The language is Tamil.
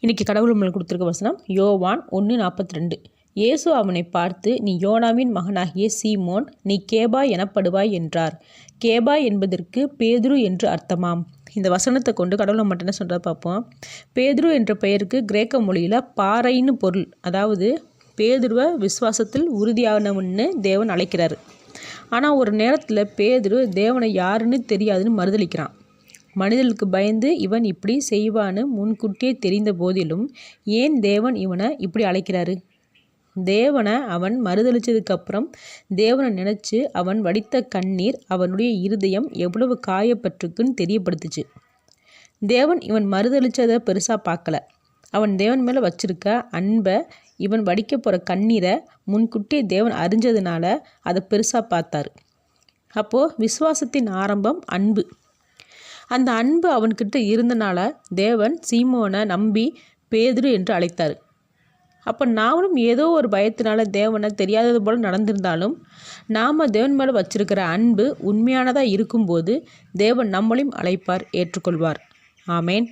இன்றைக்கி கடவுள் நம்மளுக்கு கொடுத்துருக்க வசனம் யோவான் 1:42. இயேசு அவனை பார்த்து, நீ யோனாவின் மகனாகிய சீமோன், நீ கேபா எனப்படுவாய் என்றார். கேபா என்பதற்கு பேதுரு என்று அர்த்தமாம். இந்த வசனத்தை கொண்டு கடவுளை மட்டும் என்ன சொல்கிறத பார்ப்போம். பேதுரு என்ற பெயருக்கு கிரேக்க மொழியில் பாறைன்னு பொருள். அதாவது பேதுருவை விசுவாசத்தில் உறுதியானவன்னு தேவன் அழைக்கிறார். ஆனால் ஒரு நேரத்தில் பேதுரு தேவனை யாருன்னு தெரியாதுன்னு மறுதளிக்கிறான். மனிதர்களுக்கு பயந்து இவன் இப்படி செய்வான்னு முன்கூட்டியே தெரிந்த போதிலும் ஏன் தேவன் இவனை இப்படி அழைக்கிறாரு? தேவனை அவன் மறுதளிச்சதுக்கப்புறம் தேவனை நினச்சி அவன் வடித்த கண்ணீர் அவனுடைய இருதயம் எவ்வளவு காயப்பட்டிருக்குன்னு தெரியப்படுத்துச்சு. தேவன் இவன் மறுதளிச்சதை பெருசாக பார்க்கல. அவன் தேவன் மேலே வச்சிருக்க அன்பை, இவன் வடிக்க போகிற கண்ணீரை முன்கூட்டியே தேவன் அறிஞ்சதுனால அதை பெருசாக பார்த்தாரு. அப்போது விசுவாசத்தின் ஆரம்பம் அன்பு. அந்த அன்பு அவன்கிட்ட இருந்தனால தேவன் சீமோனை நம்பி பேதுரு என்று அழைத்தார். அப்போ நாமளும் ஏதோ ஒரு பயத்தினால தேவனை தெரியாதது போல் நடந்திருந்தாலும் நாம் தேவன் மேலே வச்சிருக்கிற அன்பு உண்மையானதாக இருக்கும்போது தேவன் நம்மளையும் அழைப்பார், ஏற்றுக்கொள்வார். ஆமேன்.